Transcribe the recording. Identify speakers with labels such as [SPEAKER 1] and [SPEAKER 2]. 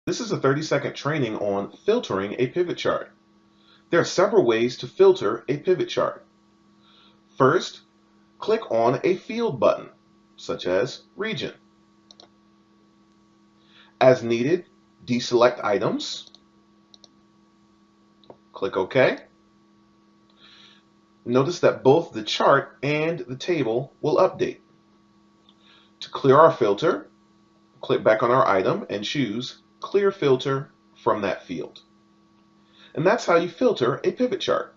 [SPEAKER 1] This is a 30-second training on filtering a pivot chart. There are several ways to filter a pivot chart. First, click on a field button, such as Region. As needed, deselect items. Click OK. Notice that both the chart and the table will update. To clear our filter, click back on our item and choose Clear Filter from that field. And that's how you filter a pivot chart.